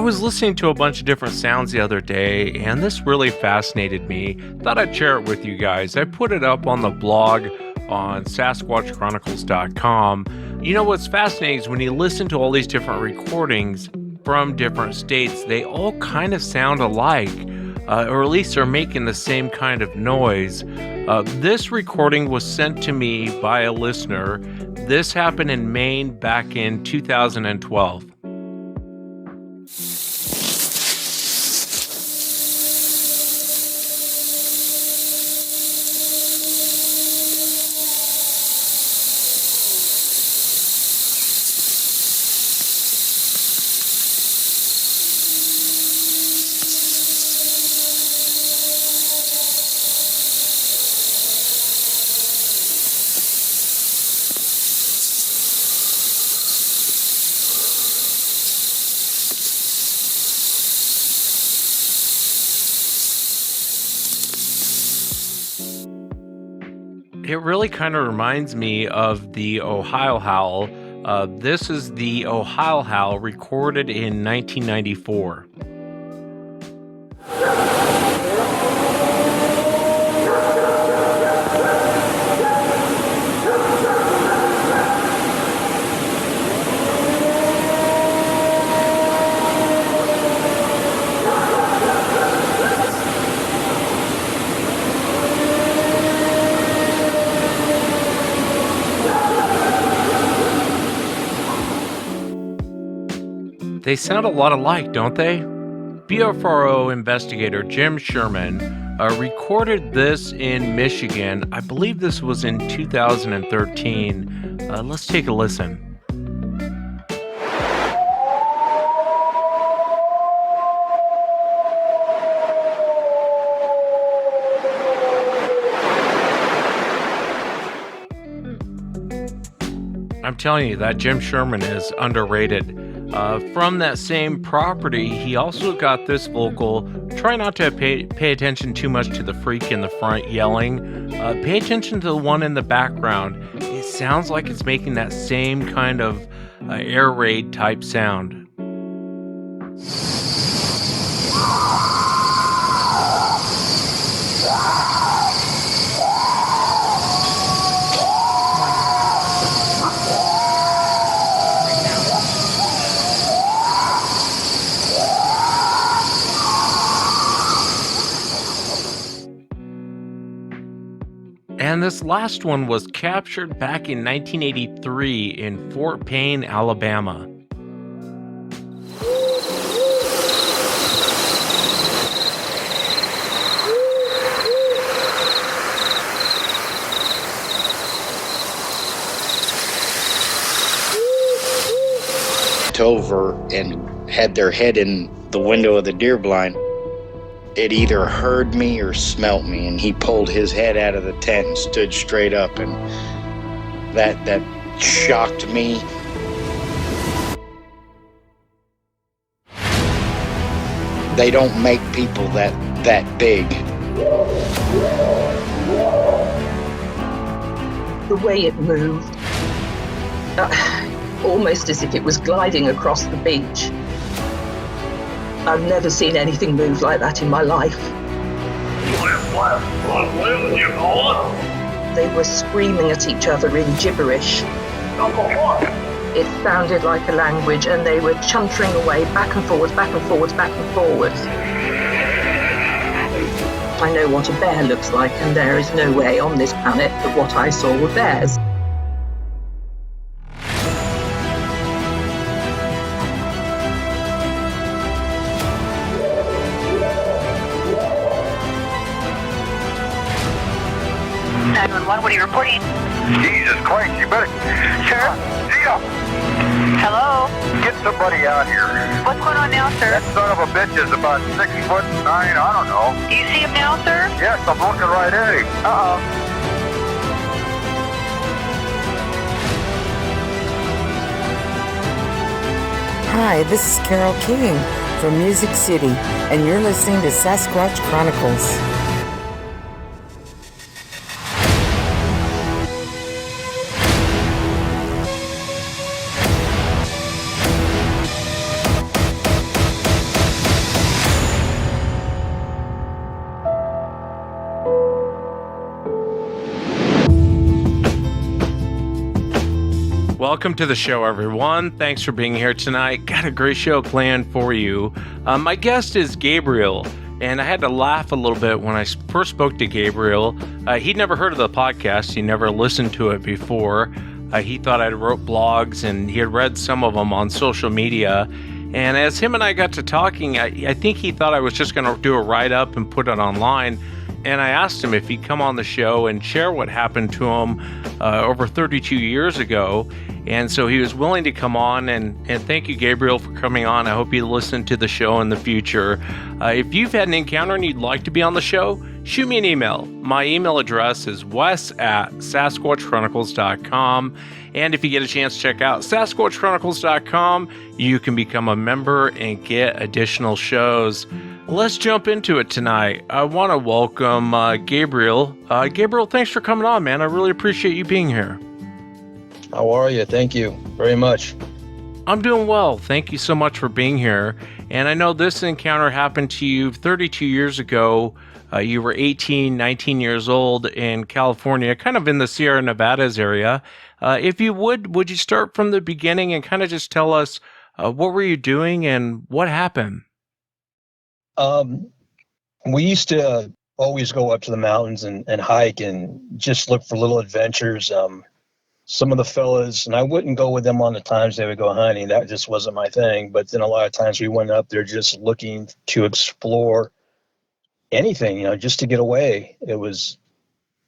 was listening to a bunch of different sounds the other day, and this really fascinated me. Thought I'd share it with you guys. I put it up on the blog on SasquatchChronicles.com. You know what's fascinating is when you listen to all these different recordings from different states, they all kind of sound alike, or at least they're making the same kind of noise. This recording was sent to me by a listener. This happened in Maine back in 2012. It really kind of reminds me of the Ohio Howl. This is the Ohio Howl recorded in 1994. They sound a lot alike, don't they? BFRO investigator Jim Sherman recorded this in Michigan. I believe this was in 2013. Let's take a listen. I'm telling you, that Jim Sherman is underrated. From that same property, he also got this vocal. Try not to pay attention too much to the freak in the front yelling. Pay attention to the one in the background. It sounds like it's making that same kind of air raid type sound. And this last one was captured back in 1983 in Fort Payne, Alabama. Over and had their head in the window of the deer blind. It either heard me or smelt me, and he pulled his head out of the tent and stood straight up, and that shocked me. They don't make people that big. The way it moved, almost as if it was gliding across the beach. I've never seen anything move like that in my life. They were screaming at each other in gibberish. It sounded like a language, and they were chuntering away back and forwards, back and forwards, back and forwards. I know what a bear looks like, and there is no way on this planet that what I saw were bears. What are you reporting? Jesus Christ, you better... Sheriff, Zia! Hello? Get somebody out here. What's going on now, sir? That son of a bitch is about 6'9", I don't know. Do you see him now, sir? Yes, I'm looking right at him. Uh-oh. Hi, this is Carol King from Music City, and you're listening to Sasquatch Chronicles. Welcome to the show, everyone. Thanks for being here tonight. Got a great show planned for you. My guest is Gabriel, and I had to laugh a little bit when I first spoke to Gabriel. He'd never heard of the podcast. He never listened to it before. He thought I wrote blogs, and he had read some of them on social media. And as him and I got to talking, I think he thought I was just going to do a write-up and put it online. And I asked him if he'd come on the show and share what happened to him over 32 years ago. And so he was willing to come on. And thank you, Gabriel, for coming on. I hope you listen to the show in the future. If you've had an encounter and you'd like to be on the show, shoot me an email. My email address is wes@sasquatchchronicles.com. And if you get a chance to check out sasquatchchronicles.com, you can become a member and get additional shows. Let's jump into it tonight. I want to welcome Gabriel. Gabriel, thanks for coming on, man. I really appreciate you being here. How are you? Thank you very much. I'm doing well. Thank you so much for being here. And I know this encounter happened to you 32 years ago. You were 18, 19 years old in California, kind of in the Sierra Nevadas area. If you would you start from the beginning and kind of just tell us what were you doing and what happened? We used to always go up to the mountains and hike and just look for little adventures. Some of the fellas, and I wouldn't go with them on the times they would go hunting. That just wasn't my thing. But then a lot of times we went up there just looking to explore anything, just to get away. It was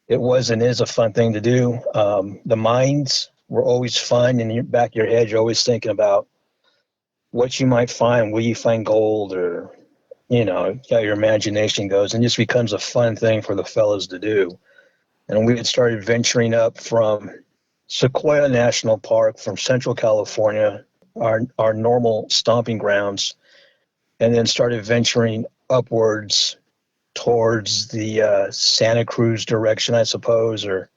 and is a fun thing to do. The mines were always fun. In your back of your head, you're always thinking about what you might find. Will you find gold, or how your imagination goes, and just becomes a fun thing for the fellas to do. And we had started venturing up from Sequoia National Park, from Central California, our normal stomping grounds, and then started venturing upwards towards the Santa Cruz direction, I suppose, or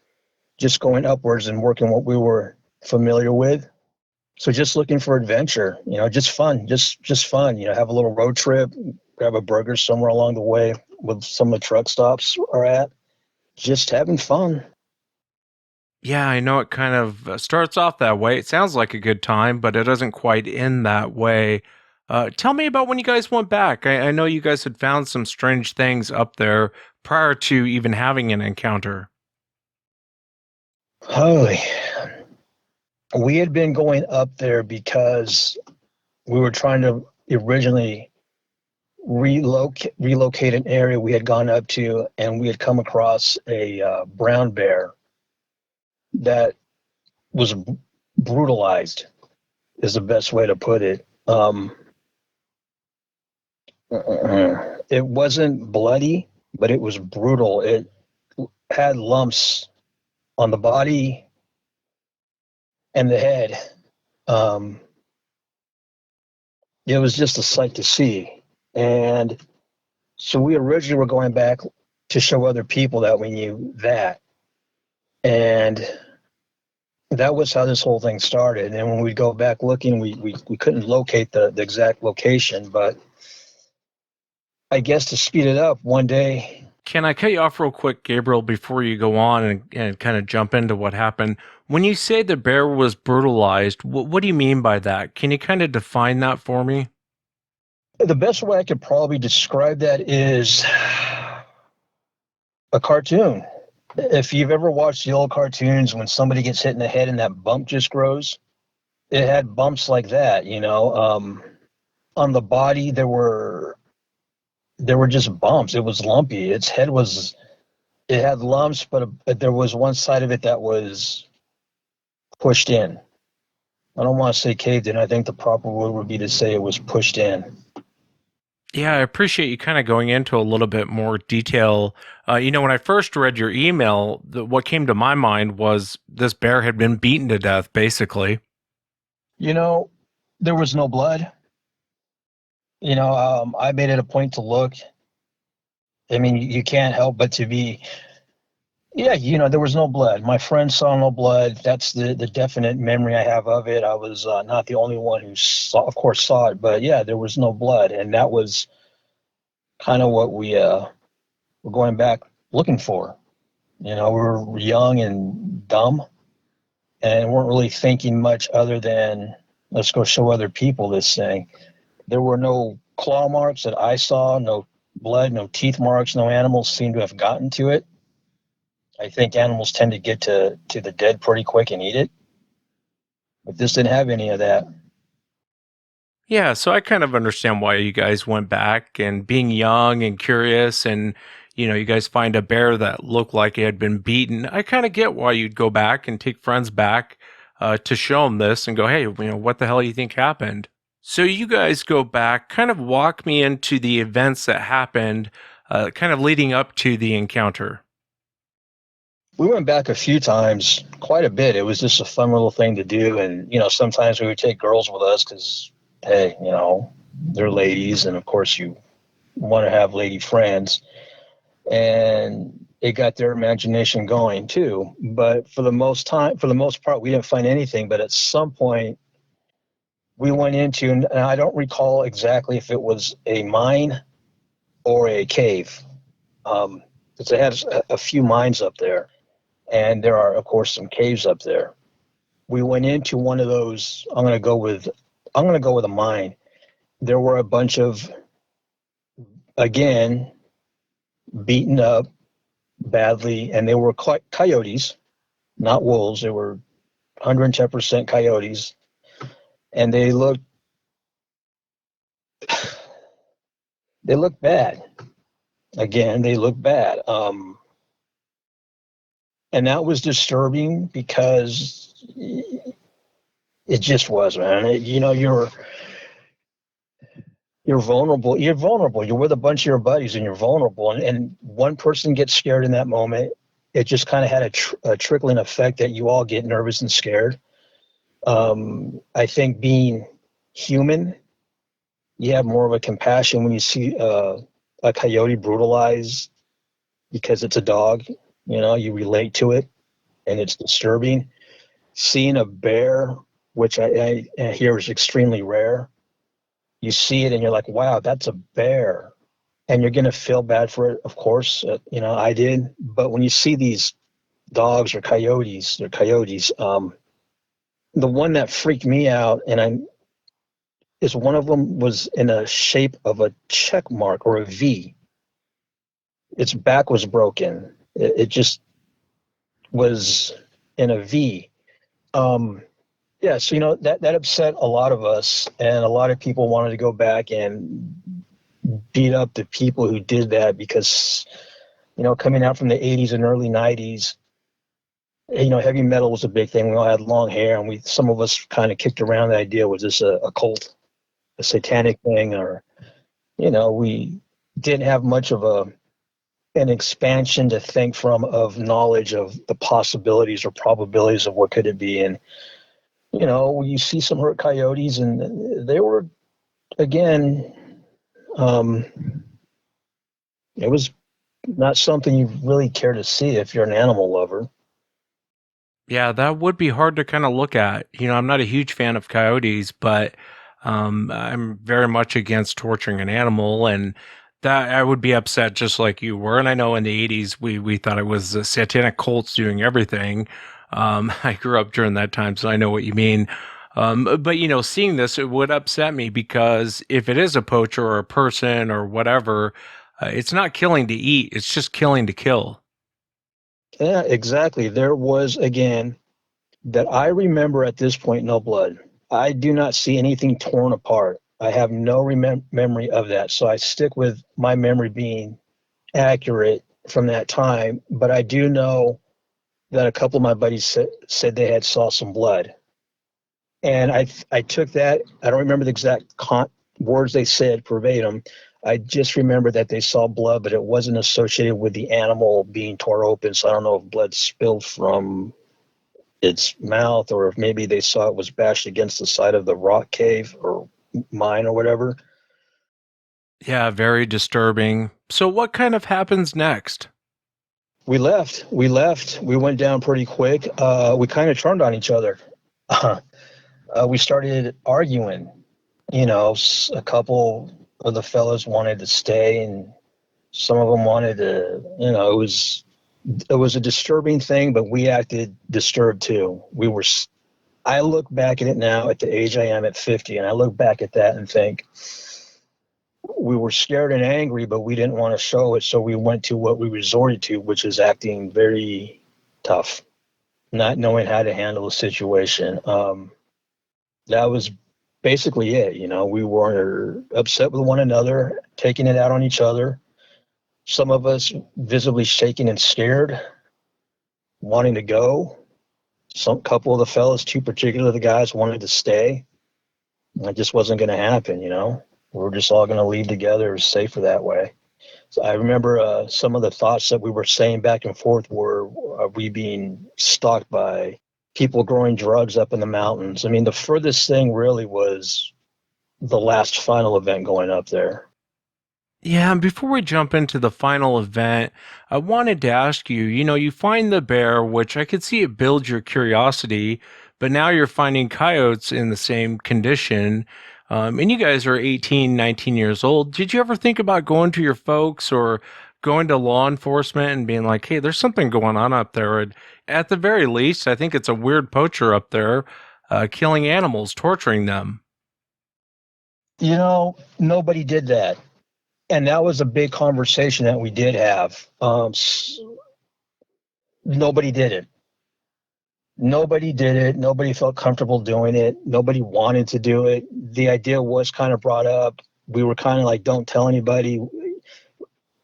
just going upwards and working what we were familiar with. So just looking for adventure, just fun, just fun, have a little road trip, grab a burger somewhere along the way with some of the truck stops are at, just having fun. Yeah, I know it kind of starts off that way. It sounds like a good time, but it doesn't quite end that way. Tell me about when you guys went back. I know you guys had found some strange things up there prior to even having an encounter. Holy. We had been going up there because we were trying to originally relocate an area we had gone up to, and we had come across a brown bear that was brutalized, is the best way to put it. It wasn't bloody, but it was brutal. It had lumps on the body and the head. It was just a sight to see. And so we originally were going back to show other people that we knew that. And that was how this whole thing started. And when we'd go back looking, we couldn't locate the exact location, but I guess to speed it up, one day. Can I cut you off real quick, Gabriel, before you go on and kind of jump into what happened? When you say the bear was brutalized, what do you mean by that? Can you kind of define that for me? The best way I could probably describe that is a cartoon. If you've ever watched the old cartoons when somebody gets hit in the head and that bump just grows, it had bumps like that, on the body, there were just bumps. It was lumpy. Its head it had lumps, but there was one side of it that was pushed in. I don't want to say caved in. I think the proper word would be to say it was pushed in. Yeah, I appreciate you kind of going into a little bit more detail. When I first read your email, what came to my mind was this bear had been beaten to death, basically. There was no blood. I made it a point to look. I mean, you can't help but to be, there was no blood. My friend saw no blood. That's the definite memory I have of it. I was not the only one who saw it, but yeah, there was no blood. And that was kind of what we were going back looking for. We were young and dumb and weren't really thinking much other than, let's go show other people this thing. There were no claw marks that I saw, no blood, no teeth marks, no animals seemed to have gotten to it. I think animals tend to get to the dead pretty quick and eat it, but this didn't have any of that. Yeah, so I kind of understand why you guys went back and being young and curious and you guys find a bear that looked like it had been beaten. I kind of get why you'd go back and take friends back to show them this and go, hey, what the hell do you think happened? So you guys go back, kind of walk me into the events that happened, kind of leading up to the encounter. We went back a few times, quite a bit. It was just a fun little thing to do. And, sometimes we would take girls with us because, hey, they're ladies. And of course, you want to have lady friends. And it got their imagination going too. But for the most part, we didn't find anything. But at some point, we went into, and I don't recall exactly if it was a mine or a cave. Because it has a few mines up there. And there are, of course, some caves up there. We went into one of those. I'm going to go with a mine. There were a bunch of, again, beaten up badly, and they were coyotes, not wolves. They were 110% coyotes, and they looked bad. Again, they looked bad. And that was disturbing because it just was, man. You're vulnerable. You're vulnerable. You're with a bunch of your buddies and you're vulnerable. And one person gets scared in that moment. It just kind of had a trickling effect that you all get nervous and scared. I think being human, you have more of a compassion when you see a coyote brutalized because it's a dog. You relate to it, and it's disturbing. Seeing a bear, which I hear is extremely rare, you see it and you're like, wow, that's a bear. And you're going to feel bad for it, of course. I did. But when you see these dogs or coyotes, the one that freaked me out, is one of them was in a shape of a check mark or a V. Its back was broken. It just was in a V. Yeah, so that upset a lot of us, and a lot of people wanted to go back and beat up the people who did that because, coming out from the 80s and early 90s, heavy metal was a big thing. We all had long hair, and some of us kind of kicked around the idea, was this a cult, a satanic thing, or, we didn't have much of an expansion to think from of knowledge of the possibilities or probabilities of what could it be. And you see some hurt coyotes, and they were, again, it was not something you really care to see if you're an animal lover. Yeah, that would be hard to kind of look at. I'm not a huge fan of coyotes, but I'm very much against torturing an animal, and that I would be upset just like you were. And I know in the 80s we thought it was the satanic cults doing everything. I grew up during that time, so I know what you mean. But seeing this, it would upset me because if it is a poacher or a person or whatever, it's not killing to eat; it's just killing to kill. Yeah, exactly. There was, again, that I remember at this point, no blood. I do not see anything torn apart. I have no memory of that. So I stick with my memory being accurate from that time. But I do know that a couple of my buddies said they had saw some blood. And I took that. I don't remember the exact words they said verbatim. I just remember that they saw blood, but it wasn't associated with the animal being tore open. So I don't know if blood spilled from its mouth or if maybe they saw it was bashed against the side of the rock cave or mine or whatever. Yeah, very disturbing. So what kind of happens next? We left. We went down pretty quick. We kind of turned on each other. We started arguing. A couple of the fellas wanted to stay, and some of them wanted to. It was It was a disturbing thing, but we acted disturbed too. I look back at it now at the age I am at 50, and I look back at that and think we were scared and angry, but we didn't want to show it. So we went to what we resorted to, which is acting very tough, not knowing how to handle the situation. That was basically it. We were upset with one another, taking it out on each other. Some of us visibly shaking and scared, wanting to go. Some couple of the fellas, two particular of the guys, wanted to stay. It just wasn't going to happen. We were just all going to leave together. It was safer that way. So I remember some of the thoughts that we were saying back and forth were, are we being stalked by people growing drugs up in the mountains? I mean, the furthest thing really was the last final event going up there. Yeah, and before we jump into the final event, I wanted to ask you, you find the bear, which I could see it builds your curiosity, but now you're finding coyotes in the same condition. And you guys are 18, 19 years old. Did you ever think about going to your folks or going to law enforcement and being like, hey, there's something going on up there? And at the very least, I think it's a weird poacher up there, killing animals, torturing them. Nobody did that. And that was a big conversation that we did have. Nobody did it. Nobody did it. Nobody felt comfortable doing it. Nobody wanted to do it. The idea was kind of brought up. We were kind of like, don't tell anybody.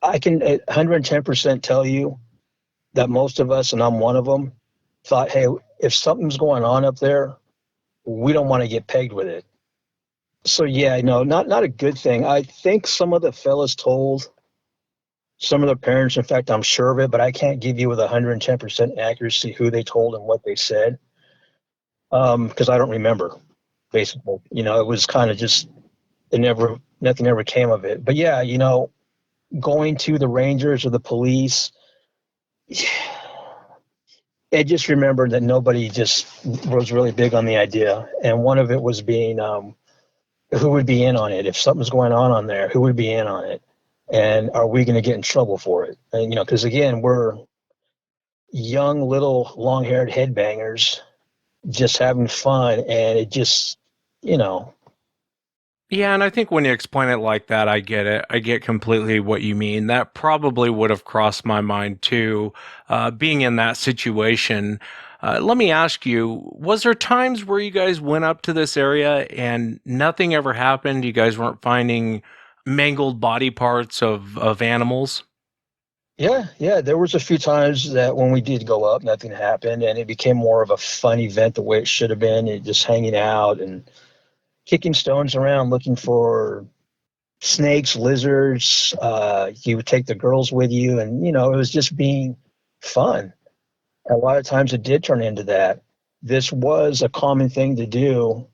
I can 110% tell you that most of us, and I'm one of them, thought, hey, if something's going on up there, we don't want to get pegged with it. So yeah, no, not a good thing. I think some of the fellas told some of their parents. In fact, I'm sure of it, but I can't give you with 110% accuracy who they told and what they said, because I don't remember. Basically, it was kind of just nothing ever came of it. But yeah, going to the Rangers or the police, I just remember that nobody just was really big on the idea, and one of it was being. Who would be in on it? If something's going on there, who would be in on it? And are we going to get in trouble for it? And, because again, we're young, little, long-haired headbangers just having fun. And it just, Yeah, and I think when you explain it like that, I get it. I get completely what you mean. That probably would have crossed my mind too, being in that situation. Let me ask you, was there times where you guys went up to this area and nothing ever happened? You guys weren't finding mangled body parts of animals? Yeah. There was a few times that when we did go up, nothing happened. And it became more of a fun event the way it should have been. Just hanging out and kicking stones around, looking for snakes, lizards. You would take the girls with you. And, it was just being fun. A lot of times it did turn into that. This was a common thing to do.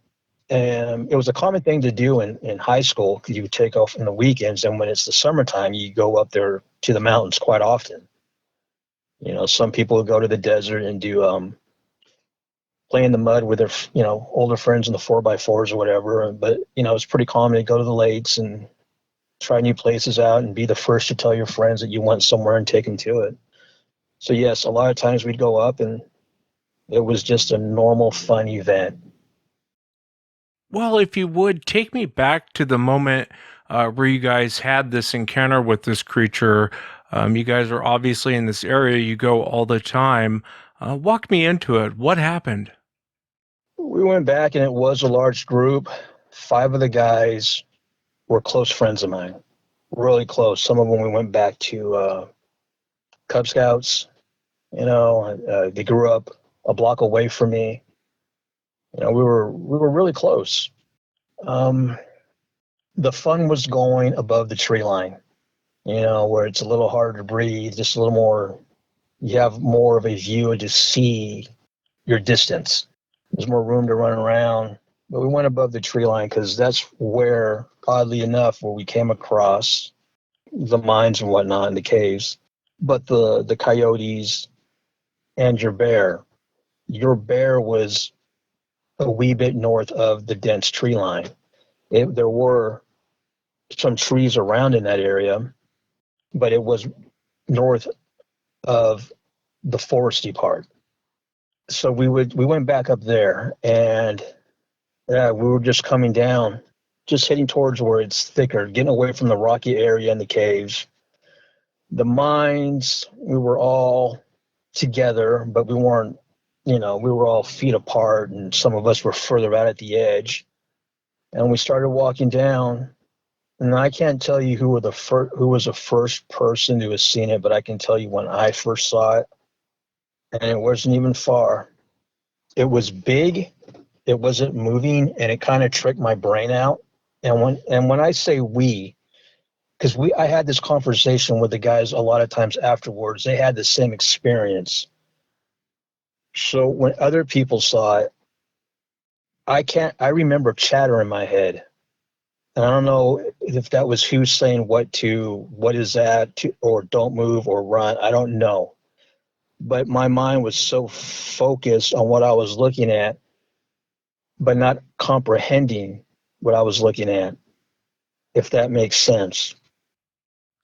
And it was a common thing to do in high school because you would take off in the weekends. And when it's the summertime, you go up there to the mountains quite often. Some people would go to the desert and do play in the mud with their, older friends in the 4x4s or whatever. But, it's pretty common to go to the lakes and try new places out and be the first to tell your friends that you went somewhere and take them to it. So yes, a lot of times we'd go up and it was just a normal fun event. Well, if you would take me back to the moment where you guys had this encounter with this creature. You guys are obviously in this area. You go all the time. Walk me into it. What happened? We went back and it was a large group. 5 of the guys were close friends of mine, really close. Some of them we went back to Cub Scouts. They grew up a block away from me. We were really close. The fun was going above the tree line, where it's a little harder to breathe, just a little more. You have more of a view to see your distance. There's more room to run around. But we went above the tree line because that's where, oddly enough, where we came across the mines and whatnot in the caves. But the coyotes and your bear was a wee bit north of the dense tree line. There were some trees around in that area, but it was north of the foresty part. So we went back up there, and we were just coming down, just heading towards where it's thicker, getting away from the rocky area and the caves. The mines, we were all together, but we weren't, we were all feet apart, and some of us were further out at the edge. And we started walking down, and I can't tell you who was the first person who has seen it, but I can tell you when I first saw it, and it wasn't even far. It was big, it wasn't moving, and it kind of tricked my brain out. And when I say we, because I had this conversation with the guys a lot of times afterwards, they had the same experience. So when other people saw it, I remember chatter in my head. And I don't know if that was who saying what is that, or don't move or run. I don't know. But my mind was so focused on what I was looking at, but not comprehending what I was looking at, if that makes sense.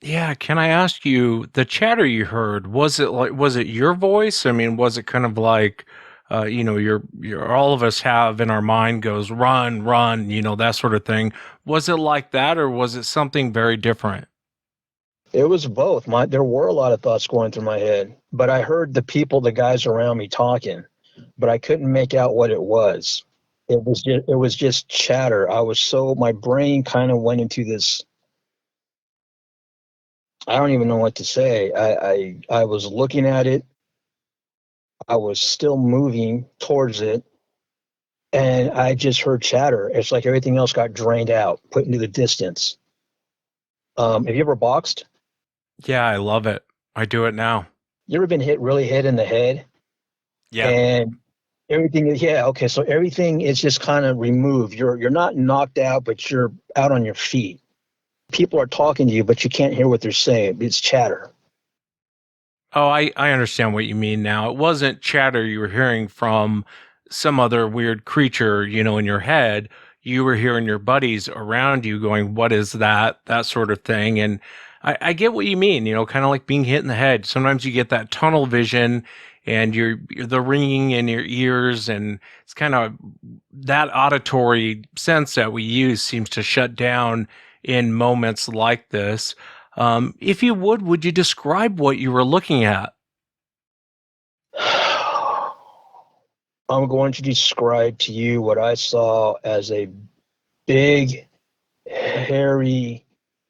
Yeah, can I ask you, the chatter you heard, was it your voice? I mean, was it kind of like, your all of us have in our mind goes run, run, that sort of thing. Was it like that, or was it something very different? It was both. There were a lot of thoughts going through my head, but I heard the guys around me talking, but I couldn't make out what it was. It was just chatter. My brain kind of went into this. I don't even know what to say. I was looking at it. I was still moving towards it, and I just heard chatter. It's like everything else got drained out, put into the distance. Have you ever boxed? Yeah, I love it. I do it now. You ever been really hit in the head? Yeah. And everything, yeah, okay. So everything is just kind of removed. You're not knocked out, but you're out on your feet. People are talking to you, but you can't hear what they're saying. It's chatter. Oh, I understand what you mean now. It wasn't chatter you were hearing from some other weird creature, in your head. You were hearing your buddies around you going, "What is that?" That sort of thing. And I get what you mean, kind of like being hit in the head. Sometimes you get that tunnel vision and you're the ringing in your ears, and it's kind of that auditory sense that we use seems to shut down in moments like this. If you would you describe what you were looking at? I'm going to describe to you what I saw as a big, hairy,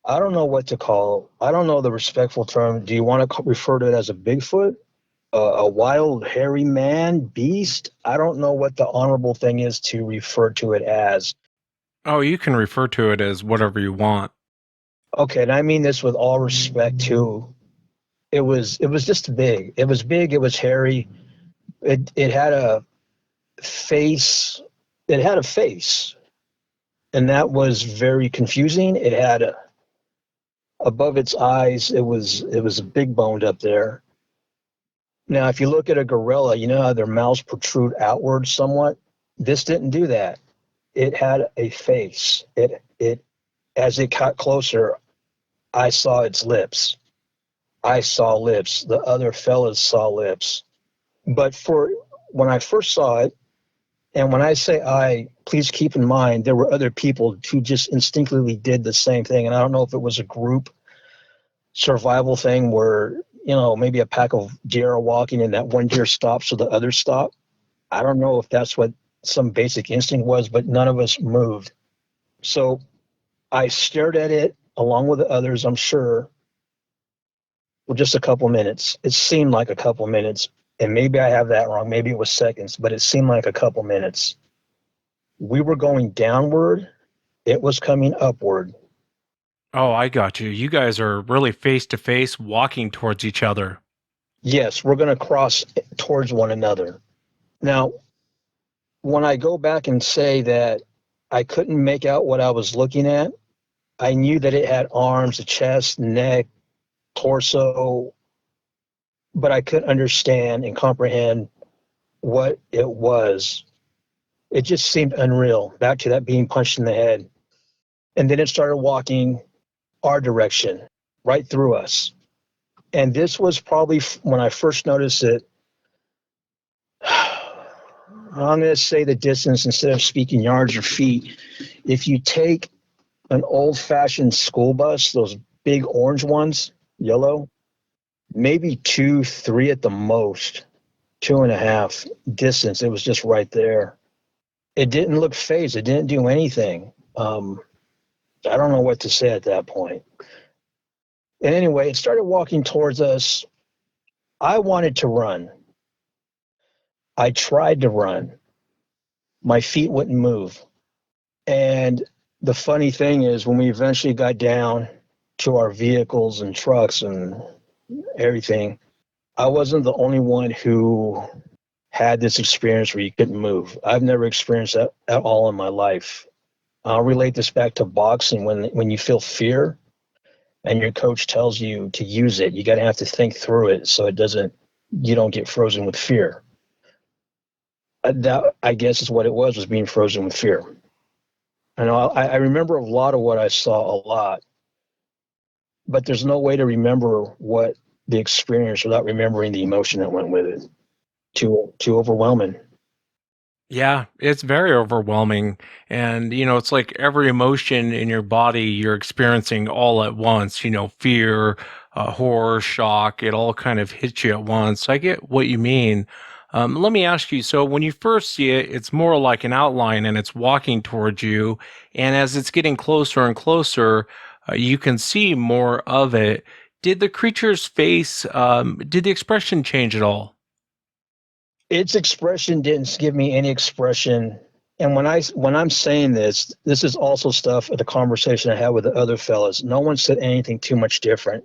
I don't know what to call. I don't know the respectful term. Do you want to refer to it as a Bigfoot? A wild, hairy man, beast? I don't know what the honorable thing is to refer to it as. Oh, you can refer to it as whatever you want. Okay, and I mean this with all respect too. It was just big. It was big, it was hairy. It had a face. It had a face. And that was very confusing. It had above its eyes, it was big boned up there. Now, if you look at a gorilla, you know how their mouths protrude outward somewhat? This didn't do that. It had a face. It as it got closer, I saw its lips. I saw lips. The other fellas saw lips. But when I first saw it, and when I say please keep in mind there were other people who just instinctively did the same thing. And I don't know if it was a group survival thing where, maybe a pack of deer are walking and that one deer stops so the others stop. I don't know if that's what some basic instinct was, but none of us moved. So I stared at it along with the others, I'm sure, for just a couple minutes. It seemed like a couple minutes, and maybe I have that wrong. Maybe it was seconds, but it seemed like a couple minutes. We were going downward. It was coming upward. Oh, I got you. You guys are really face to face walking towards each other. Yes, we're going to cross towards one another. Now, when I go back and say that I couldn't make out what I was looking at, I knew that it had arms, a chest, neck, torso, but I couldn't understand and comprehend what it was. It just seemed unreal, back to that being punched in the head. And then it started walking our direction, right through us. And this was probably when I first noticed it. I'm going to say the distance instead of speaking yards or feet. If you take an old-fashioned school bus, those big orange ones, yellow, maybe 2, 3 at the most, 2.5 distance. It was just right there. It didn't look phased. It didn't do anything. I don't know what to say at that point. And anyway, it started walking towards us. I wanted to run. I tried to run. My feet wouldn't move. And the funny thing is, when we eventually got down to our vehicles and trucks and everything, I wasn't the only one who had this experience where you couldn't move. I've never experienced that at all in my life. I'll relate this back to boxing. When you feel fear and your coach tells you to use it, you got to have to think through it so you don't get frozen with fear. That, I guess, is what it was being frozen with fear. I remember a lot of what I saw, a lot, but there's no way to remember what the experience without remembering the emotion that went with it. Too overwhelming. Yeah, it's very overwhelming. And, it's like every emotion in your body you're experiencing all at once, fear, horror, shock, it all kind of hits you at once. I get what you mean. Let me ask you, so when you first see it, it's more like an outline and it's walking towards you. And as it's getting closer and closer, you can see more of it. Did the creature's face, did the expression change at all? Its expression didn't give me any expression. And when I'm saying this is also stuff of the conversation I had with the other fellas. No one said anything too much different.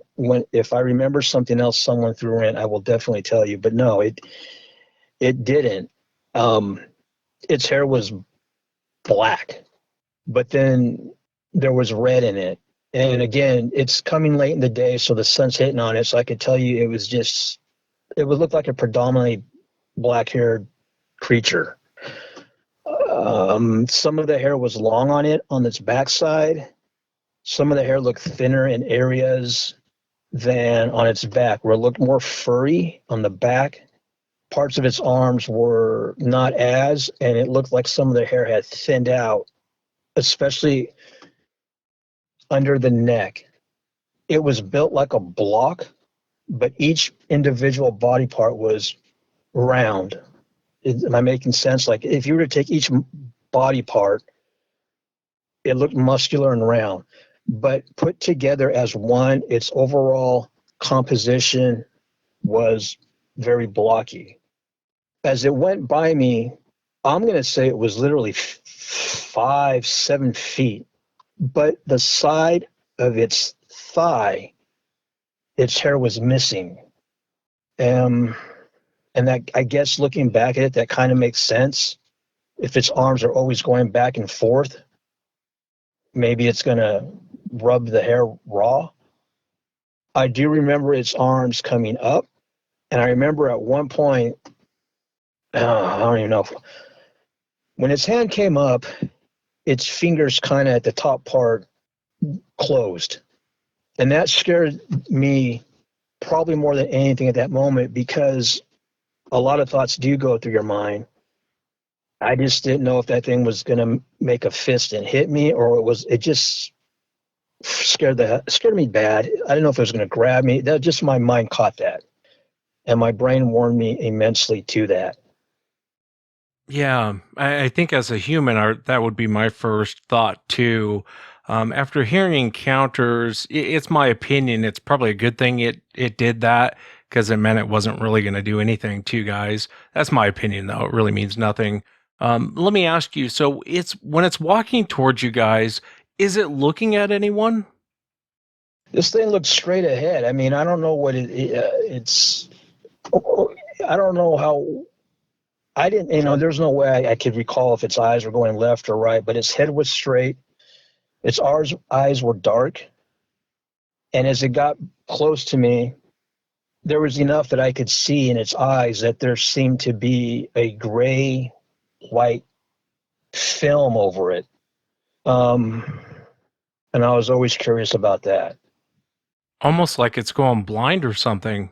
If I remember something else someone threw in, I will definitely tell you. But no, it didn't. Its hair was black, but then there was red in it. And again, it's coming late in the day, so the sun's hitting on it. So I could tell you it would look like a predominantly black-haired creature. Some of the hair was long on it, on its backside. Some of the hair looked thinner in areas than on its back, where it looked more furry on the back. Parts of its arms were not as, and it looked like some of the hair had thinned out, especially under the neck. It was built like a block, but each individual body part was round. Am I making sense? Like if you were to take each body part, it looked muscular and round, but put together as one, its overall composition was very blocky. As it went by me, I'm going to say it was literally 5, 7 feet, but the side of its thigh, its hair was missing. And that, I guess, looking back at it, that kind of makes sense. If its arms are always going back and forth, maybe it's going to rub the hair raw. I do remember its arms coming up, and I remember at one point, I don't even know, when its hand came up, its fingers kind of at the top part closed. And that scared me probably more than anything at that moment, because a lot of thoughts do go through your mind. I just didn't know if that thing was going to make a fist and hit me, or it just scared me bad. I didn't know if it was going to grab me. That just, my mind caught that, and my brain warned me immensely to that. Yeah, I think as a human, that would be my first thought too. After hearing encounters, it's my opinion. It's probably a good thing it did that, because it meant it wasn't really going to do anything to you guys. That's my opinion, though. It really means nothing. Let me ask you. So when it's walking towards you guys, is it looking at anyone? This thing looks straight ahead. I mean, I don't know what it's. I don't know how. I didn't, there's no way I could recall if its eyes were going left or right, but its head was straight. Its eyes were dark. And as it got close to me, there was enough that I could see in its eyes that there seemed to be a gray, white film over it. And I was always curious about that. Almost like it's going blind or something.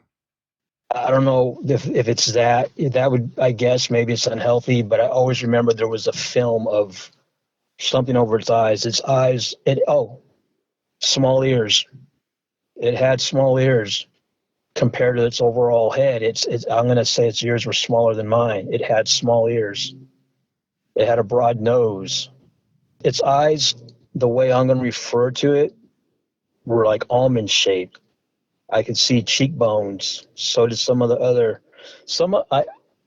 I don't know if it's that. That would, I guess, maybe it's unhealthy, but I always remember there was a film of something over its eyes. Its eyes, small ears. It had small ears compared to its overall head. I'm going to say its ears were smaller than mine. It had small ears. It had a broad nose. Its eyes, the way I'm going to refer to it, were like almond shaped. I could see cheekbones. So did some of the other.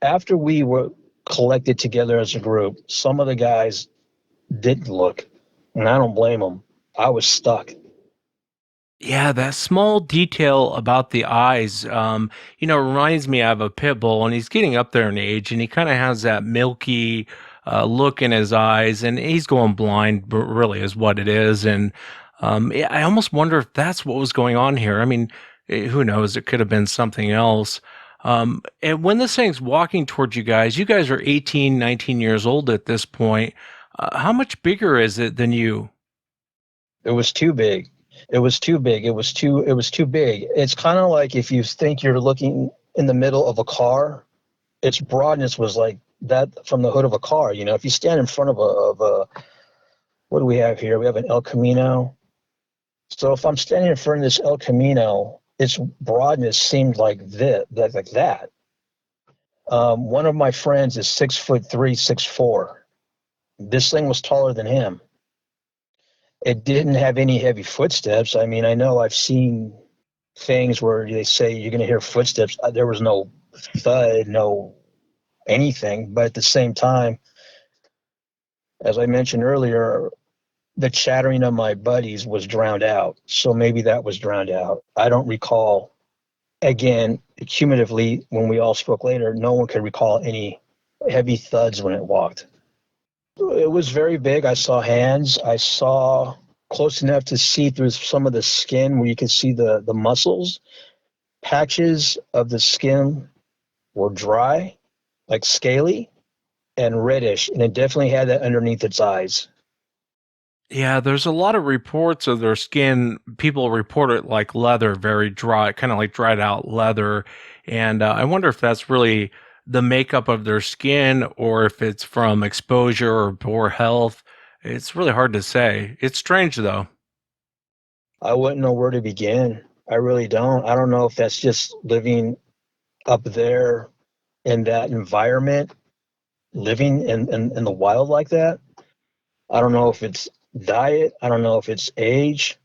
After we were collected together as a group, some of the guys didn't look, and I don't blame them. I was stuck. Yeah, that small detail about the eyes, reminds me of a pit bull, and he's getting up there in age, and he kind of has that milky look in his eyes, and he's going blind, really, is what it is. And I almost wonder if that's what was going on here. I mean, who knows? It could have been something else. And when this thing's walking towards you guys are 18, 19 years old at this point. How much bigger is it than you? It was too big. It was too big. It was too big. It's kind of like if you think you're looking in the middle of a car, its broadness was like that from the hood of a car. You know, if you stand in front of a what do we have here? We have an El Camino. So if I'm standing in front of this El Camino, its broadness seemed like that. One of my friends is 6'3", 6'4". This thing was taller than him. It didn't have any heavy footsteps. I mean, I know I've seen things where they say you're going to hear footsteps. There was no thud, no anything. But at the same time, as I mentioned earlier, the chattering of my buddies was drowned out. So maybe that was drowned out. I don't recall. Again, cumulatively, when we all spoke later, no one could recall any heavy thuds when it walked. It was very big. I saw hands. I saw close enough to see through some of the skin where you could see the muscles. Patches of the skin were dry, like scaly, and reddish, and it definitely had that underneath its eyes. Yeah, there's a lot of reports of their skin. People report it like leather, very dry, kind of like dried out leather. And I wonder if that's really the makeup of their skin or if it's from exposure or poor health. It's really hard to say. It's strange though. I wouldn't know where to begin. I really don't. I don't know if that's just living up there in that environment, living in the wild like that. I don't know if it's diet. I don't know if it's age.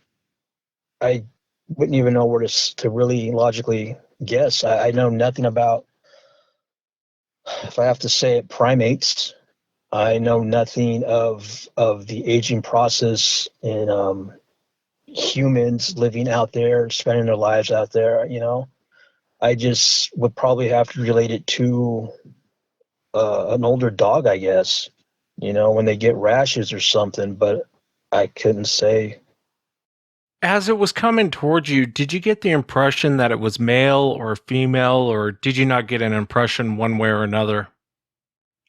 I wouldn't even know where to really logically guess. I know nothing about, if I have to say it, primates. I know nothing of the aging process in humans living out there, spending their lives out there. You know, I just would probably have to relate it to an older dog, I guess. You know, when they get rashes or something, but I couldn't say. As it was coming towards you, did you get the impression that it was male or female, or did you not get an impression one way or another?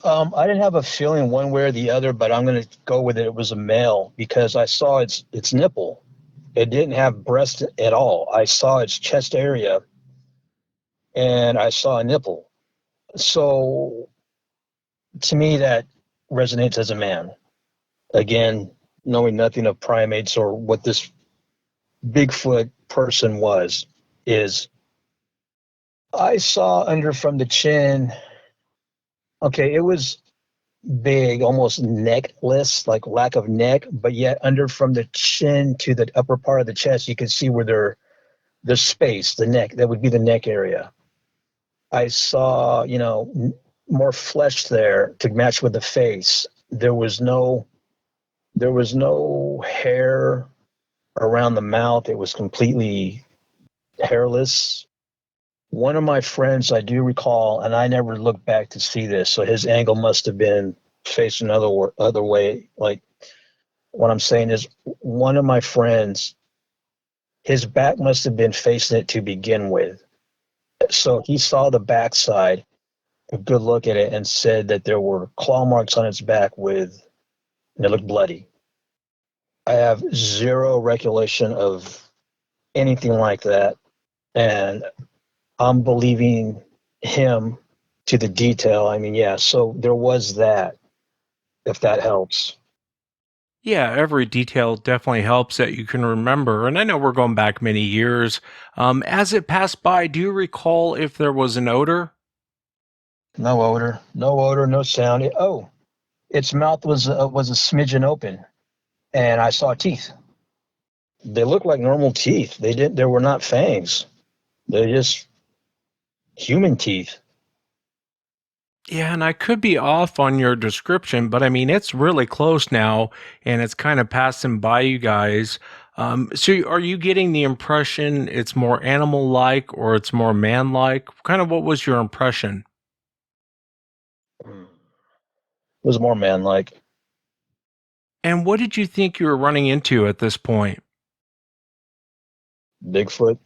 I didn't have a feeling one way or the other, but I'm going to go with it. It was a male because I saw its nipple. It didn't have breast at all. I saw its chest area, and I saw a nipple. So to me, that resonates as a man. Again, knowing nothing of primates or what this Bigfoot person is I saw under from the chin. Okay, it was big, almost neckless, like lack of neck, but yet under from the chin to the upper part of the chest, you could see where there's space, the neck, that would be the neck area. I saw, more flesh there to match with the face. There was no hair around the mouth. It was completely hairless. One of my friends, I do recall, and I never looked back to see this, so his angle must have been facing other way. Like, what I'm saying is, one of my friends, his back must have been facing it to begin with. So he saw the backside, a good look at it, and said that there were claw marks on its back and it looked bloody. I have zero recollection of anything like that. And I'm believing him to the detail. I mean, yeah, so there was that, if that helps. Yeah, every detail definitely helps that you can remember. And I know we're going back many years. As it passed by, do you recall if there was an odor? No odor, no sound. Its mouth was a smidgen open, and I saw teeth. They looked like normal teeth. They didn't. They were not fangs. They're just human teeth. Yeah, and I could be off on your description, but I mean, it's really close now and it's kind of passing by you guys. So are you getting the impression it's more animal like or it's more man like? Kind of what was your impression? It was more man-like. And what did you think you were running into at this point? Bigfoot.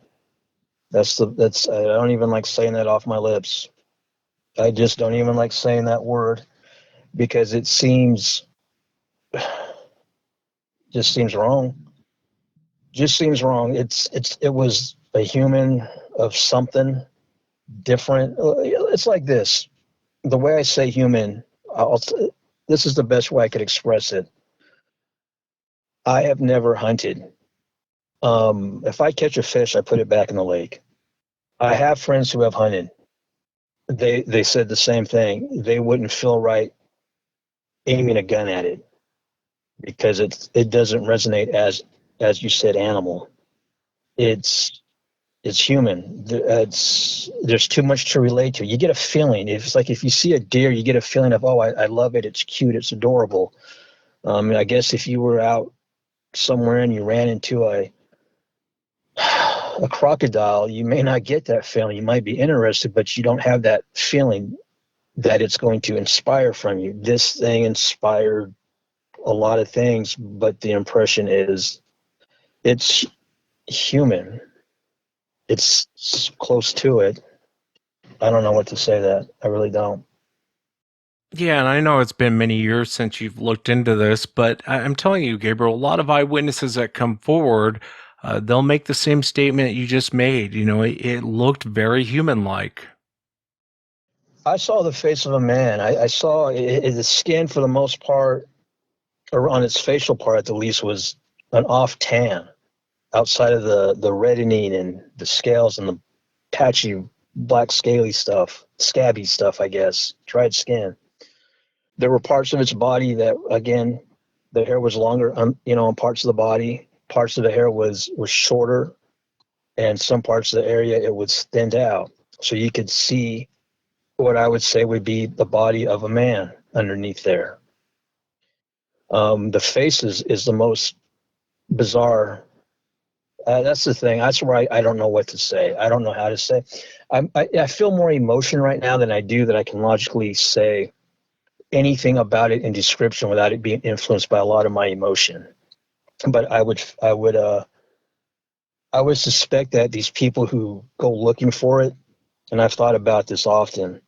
That's. I don't even like saying that off my lips. I just don't even like saying that word because it just seems wrong. Just seems wrong. It was a human of something different. It's like this. The way I say human, this is the best way I could express it. I have never hunted. If I catch a fish, I put it back in the lake. I have friends who have hunted. They said the same thing. They wouldn't feel right aiming a gun at it because it doesn't resonate as you said animal. It's it's human. There's too much to relate to. You get a feeling. It's like if you see a deer, you get a feeling of, oh, I love it. It's cute. It's adorable. I guess if you were out somewhere and you ran into a crocodile, you may not get that feeling. You might be interested, but you don't have that feeling that it's going to inspire from you. This thing inspired a lot of things, but the impression is it's human. It's close to it. I don't know what to say that. I really don't. Yeah, and I know it's been many years since you've looked into this, but I'm telling you, Gabriel, a lot of eyewitnesses that come forward, they'll make the same statement you just made. You know, it looked very human like. I saw the face of a man. I saw the skin for the most part, or on its facial part at the least, was an off tan outside of the reddening and the scales and the patchy black scaly stuff, scabby stuff, I guess, dried skin. There were parts of its body that, again, the hair was longer, on parts of the body. Parts of the hair was shorter, and some parts of the area it was thinned out. So you could see what I would say would be the body of a man underneath there. The face is the most bizarre. That's the thing. That's where I don't know what to say. I don't know how to say. I feel more emotion right now than I do that I can logically say anything about it in description without it being influenced by a lot of my emotion. But I would suspect that these people who go looking for it, and I've thought about this often.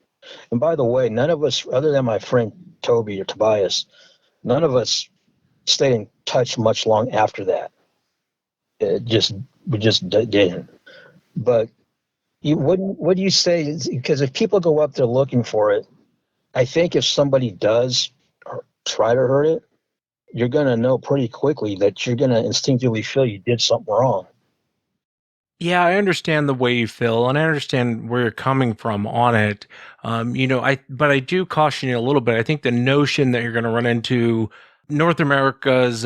And by the way, none of us, other than my friend Toby or Tobias, none of us stayed in touch much long after that. We just didn't. But what do you say? Because if people go up there looking for it, I think if somebody does try to hurt it, you're going to know pretty quickly that you're going to instinctively feel you did something wrong. Yeah, I understand the way you feel, and I understand where you're coming from on it. But I do caution you a little bit. I think the notion that you're going to run into North America's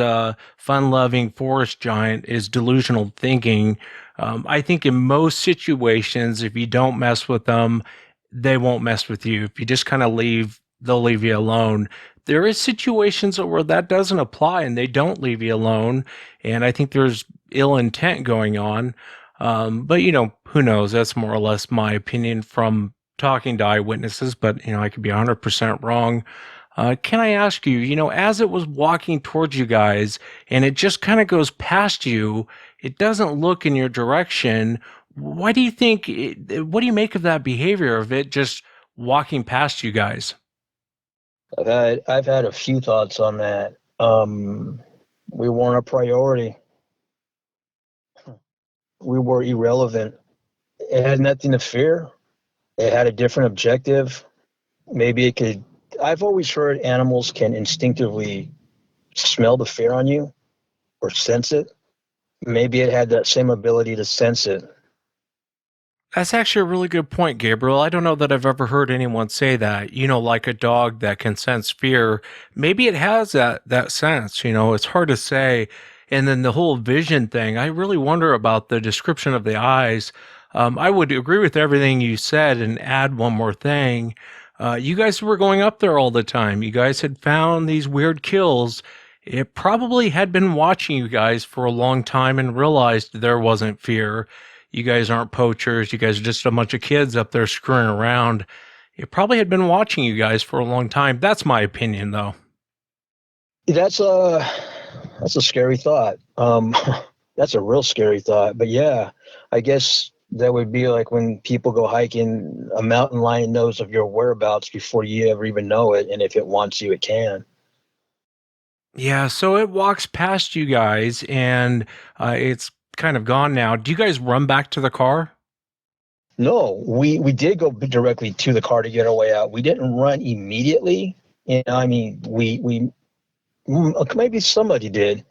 fun-loving forest giant is delusional thinking. I think in most situations, if you don't mess with them, they won't mess with you. If you just kind of leave, they'll leave you alone. There is situations where that doesn't apply, and they don't leave you alone. And I think there's ill intent going on. But who knows? That's more or less my opinion from talking to eyewitnesses, but I could be 100% wrong. Can I ask you, as it was walking towards you guys and it just kind of goes past you, it doesn't look in your direction. Why do you think, what do you make of that behavior of it just walking past you guys? I've had a few thoughts on that. We weren't a priority. we were irrelevant. It had nothing to fear. It had a different objective. Maybe it could. I've always heard animals can instinctively smell the fear on you or sense it. Maybe it had that same ability to sense it. That's actually a really good point, Gabriel. I don't know that I've ever heard anyone say that. Like a dog that can sense fear. Maybe it has that sense. It's hard to say. And then the whole vision thing. I really wonder about the description of the eyes. I would agree with everything you said and add one more thing. You guys were going up there all the time. You guys had found these weird kills. It probably had been watching you guys for a long time and realized there wasn't fear. You guys aren't poachers. You guys are just a bunch of kids up there screwing around. It probably had been watching you guys for a long time. That's my opinion, though. That's a scary thought. That's a real scary thought. But yeah, I guess that would be like when people go hiking, a mountain lion knows of your whereabouts before you ever even know it. And if it wants you, it can. Yeah, so it walks past you guys and it's kind of gone now. Do you guys run back to the car? No, we did go directly to the car to get our way out. We didn't run immediately. I mean, we maybe somebody did.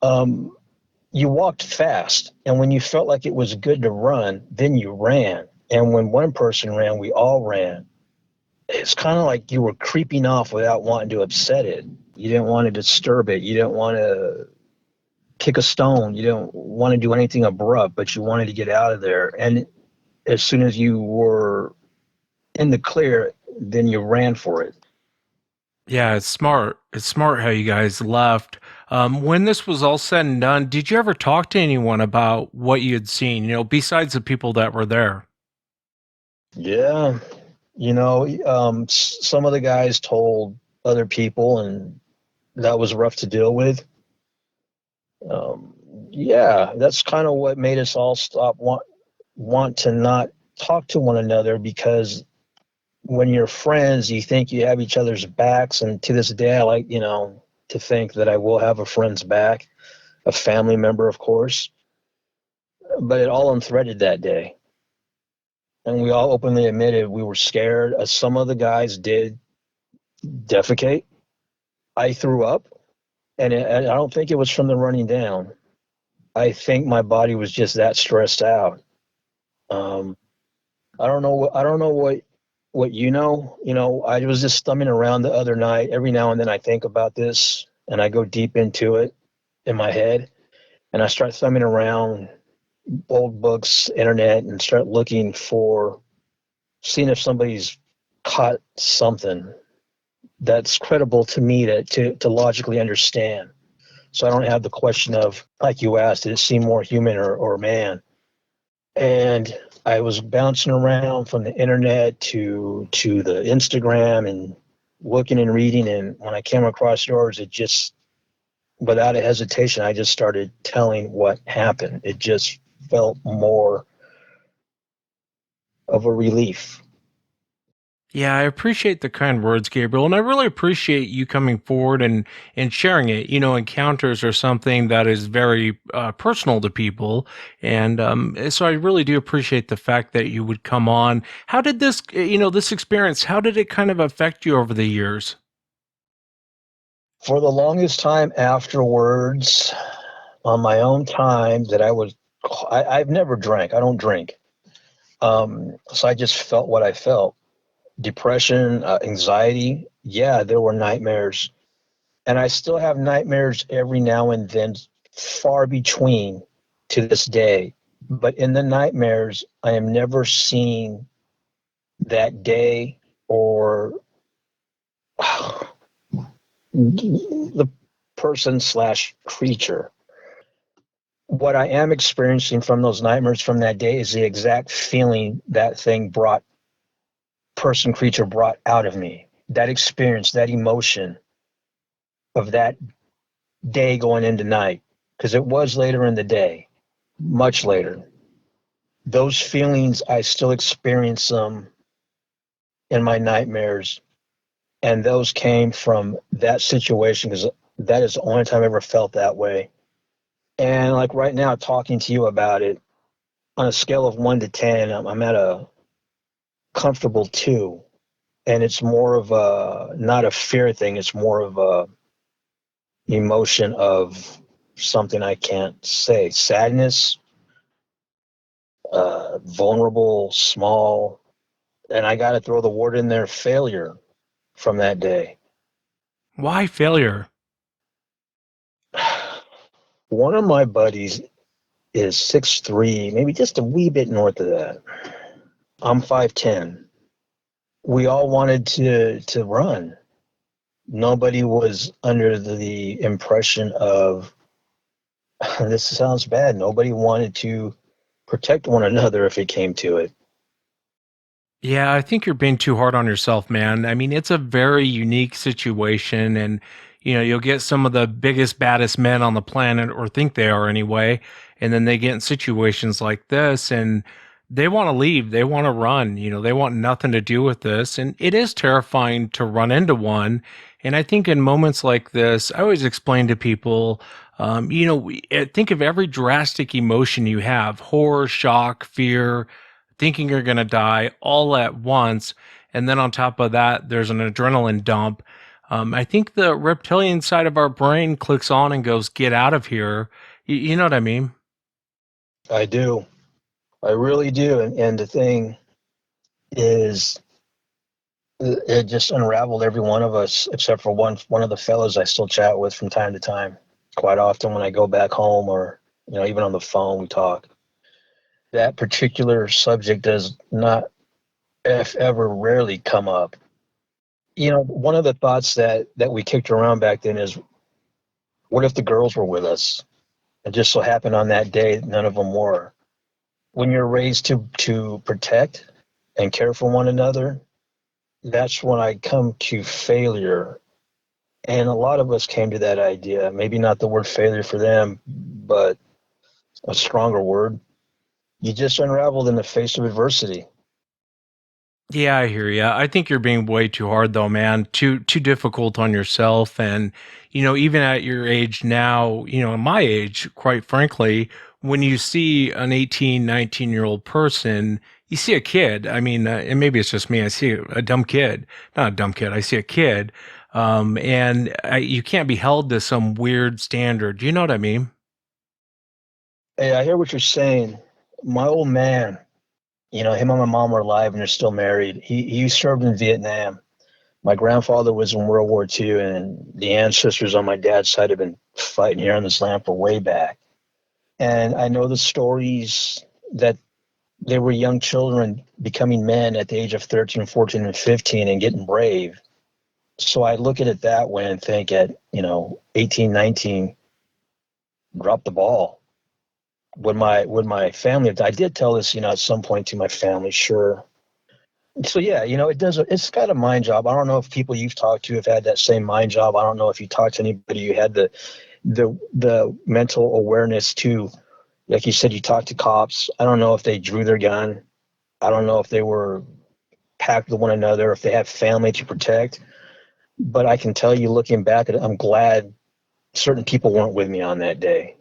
You walked fast, and when you felt like it was good to run, then you ran. And when one person ran, we all ran. It's kind of like you were creeping off without wanting to upset it. You didn't want to disturb it. You didn't want to kick a stone. You didn't want to do anything abrupt, but you wanted to get out of there. And as soon as you were in the clear, then you ran for it. Yeah, it's smart. It's smart how you guys left. When this was all said and done, did you ever talk to anyone about what you had seen, besides the people that were there? Yeah. Some of the guys told other people, and that was rough to deal with. Yeah, that's kind of what made us all stop want to not talk to one another, because when you're friends, you think you have each other's backs. And to this day, I like, to think that I will have a friend's back, a family member, of course. But it all unthreaded that day. And we all openly admitted we were scared. Some of the guys did defecate. I threw up, and I don't think it was from the running down. I think my body was just that stressed out. I don't know. I don't know what you know. I was just thumbing around the other night. Every now and then I think about this, and I go deep into it in my head, and I start thumbing around old books, internet, and start looking for, seeing if somebody's caught something that's credible to me to logically understand. So I don't have the question of, like you asked, did it seem more human or man? And I was bouncing around from the internet to the Instagram and looking and reading. And when I came across yours, it just, without a hesitation, I just started telling what happened. It just felt more of a relief. Yeah, I appreciate the kind words, Gabriel, and I really appreciate you coming forward and sharing it. Encounters are something that is very personal to people, and so I really do appreciate the fact that you would come on. How did this experience? How did it kind of affect you over the years? For the longest time afterwards, on my own time, that I've never drank. I don't drink. So I just felt what I felt. Depression, anxiety. Yeah, there were nightmares. And I still have nightmares every now and then, far between to this day. But in the nightmares, I am never seeing that day or the person / creature. What I am experiencing from those nightmares from that day is the exact feeling that thing creature brought out of me. That experience, that emotion of that day going into night, because it was later in the day, much later. Those feelings, I still experience them in my nightmares, and those came from that situation, because that is the only time I ever felt that way. And like right now, talking to you about it, on a scale of 1 to 10, I'm at a comfortable 2. And it's more of a, not a fear thing, it's more of a emotion of something I can't say. Sadness, vulnerable, small. And I got to throw the word in there, failure from that day. Why failure? One of my buddies is 6'3", maybe just a wee bit north of that. I'm 5'10". We all wanted to run. Nobody was under the impression of, this sounds bad, nobody wanted to protect one another if it came to it. Yeah, I think you're being too hard on yourself, man. I mean, it's a very unique situation, and you'll get some of the biggest, baddest men on the planet, or think they are anyway, and then they get in situations like this, and they want to leave, they want to run, they want nothing to do with this, and it is terrifying to run into one. And I think in moments like this, I always explain to people, think of every drastic emotion you have: horror, shock, fear, thinking you're going to die all at once. And then on top of that, there's an adrenaline dump. I think the reptilian side of our brain clicks on and goes, get out of here. You know what I mean? I do. I really do. And the thing is, it just unraveled every one of us, except for one of the fellows I still chat with from time to time. Quite often when I go back home, or even on the phone, we talk. That particular subject does not, if ever, rarely come up. One of the thoughts that we kicked around back then is, what if the girls were with us? It just so happened on that day none of them were. When you're raised to protect and care for one another, that's when I come to failure. And a lot of us came to that idea, maybe not the word failure for them, but a stronger word. You just unraveled in the face of adversity. Yeah, I hear you. I think you're being way too hard though, man. Too difficult on yourself. And even at your age now, my age, quite frankly, when you see an 18, 19-year-old person, you see a kid. I mean, and maybe it's just me. I see a dumb kid, not a dumb kid. I see a kid, you can't be held to some weird standard. You know what I mean? Hey, I hear what you're saying. My old man, him and my mom were alive and they're still married. He served in Vietnam. My grandfather was in World War II, and the ancestors on my dad's side have been fighting here on this land for way back. And I know the stories that they were young children becoming men at the age of 13, 14, and 15 and getting brave. So I look at it that way and think at, 18, 19, drop the ball. When my family, I did tell this, at some point to my family, sure. So yeah, it's got a mind job. I don't know if people you've talked to have had that same mind job. I don't know if you talked to anybody who had the mental awareness to, like you said, you talked to cops. I don't know if they drew their gun. I don't know if they were packed with one another, if they had family to protect. But I can tell you, looking back at it, I'm glad certain people weren't with me on that day.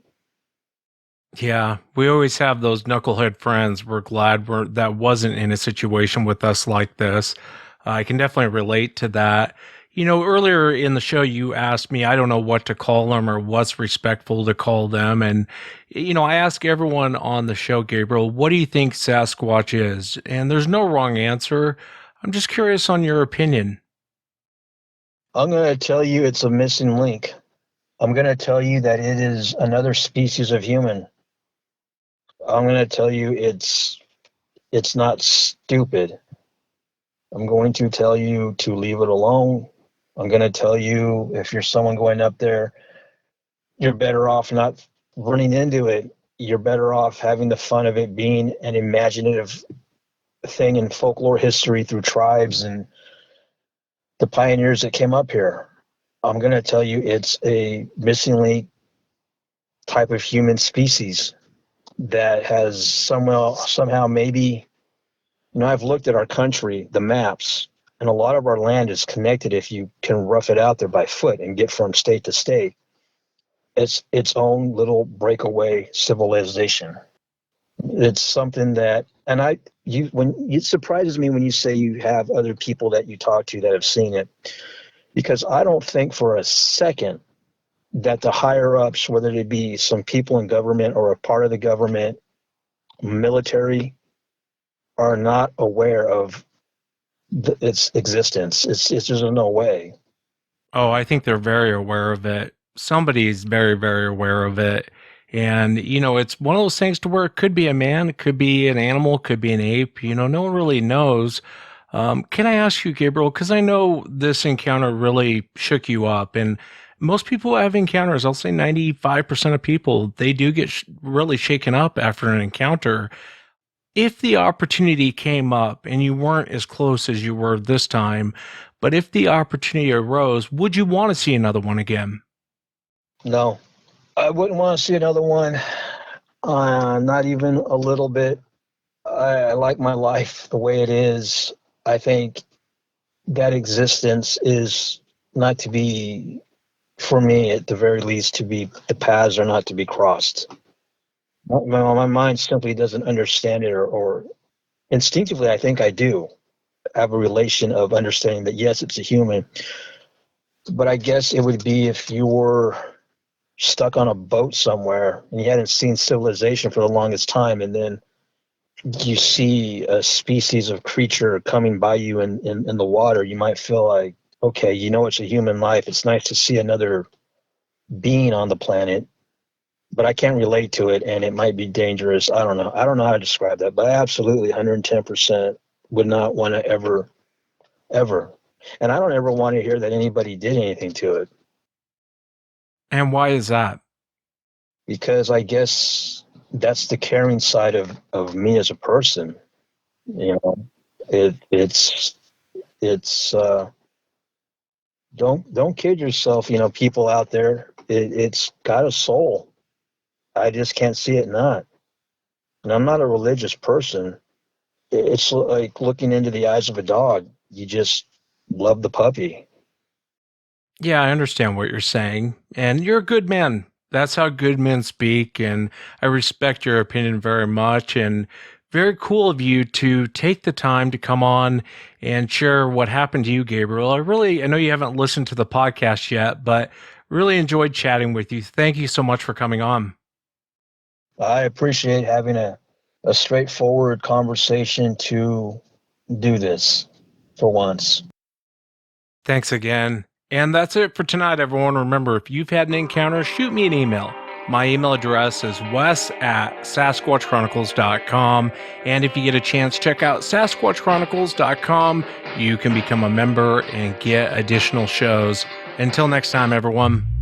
Yeah, we always have those knucklehead friends. We're glad that wasn't in a situation with us like this. I can definitely relate to that. Earlier in the show, you asked me, I don't know what to call them or what's respectful to call them. And, I ask everyone on the show, Gabriel, what do you think Sasquatch is? And there's no wrong answer. I'm just curious on your opinion. I'm going to tell you it's a missing link. I'm going to tell you that it is another species of human. I'm going to tell you it's not stupid. I'm going to tell you to leave it alone. I'm going to tell you, if you're someone going up there, you're better off not running into it. You're better off having the fun of it being an imaginative thing in folklore history through tribes and the pioneers that came up here. I'm going to tell you it's a missing link type of human species that has somehow maybe, I've looked at our country, the maps, and a lot of our land is connected if you can rough it out there by foot and get from state to state. It's its own little breakaway civilization. It's something that, and it surprises me when you say you have other people that you talk to that have seen it, because I don't think for a second that the higher ups, whether they be some people in government or a part of the government, military, are not aware of its existence. It's there's no way. Oh, I think they're very aware of it. Somebody's very, very aware of it. And, it's one of those things to where it could be a man, it could be an animal, it could be an ape. No one really knows. Can I ask you, Gabriel, because I know this encounter really shook you up. And most people who have encounters, I'll say 95% of people, they do get really shaken up after an encounter. If the opportunity came up and you weren't as close as you were this time, but if the opportunity arose, would you want to see another one again? No, I wouldn't want to see another one. Not even a little bit. I like my life the way it is. I think that existence is not to be, for me at the very least, to be, the paths are not to be crossed. My mind simply doesn't understand it, or instinctively, I think I do have a relation of understanding that, yes, it's a human. But I guess it would be if you were stuck on a boat somewhere and you hadn't seen civilization for the longest time, and then you see a species of creature coming by you in the water. You might feel like, okay, it's a human life. It's nice to see another being on the planet, but I can't relate to it, and it might be dangerous. I don't know. I don't know how to describe that, but I absolutely 110% would not want to ever. And I don't ever want to hear that anybody did anything to it. And why is that? Because I guess that's the caring side of me as a person. It's don't kid yourself. People out there, it's got a soul. I just can't see it not. And I'm not a religious person. It's like looking into the eyes of a dog. You just love the puppy. Yeah, I understand what you're saying. And you're a good man. That's how good men speak. And I respect your opinion very much. And very cool of you to take the time to come on and share what happened to you, Gabriel. I know you haven't listened to the podcast yet, but really enjoyed chatting with you. Thank you so much for coming on. I appreciate having a straightforward conversation to do this for once. Thanks again. And that's it for tonight, everyone. Remember, if you've had an encounter, shoot me an email. My email address is wes@sasquatchchronicles.com. And if you get a chance, check out sasquatchchronicles.com. You can become a member and get additional shows. Until next time, everyone.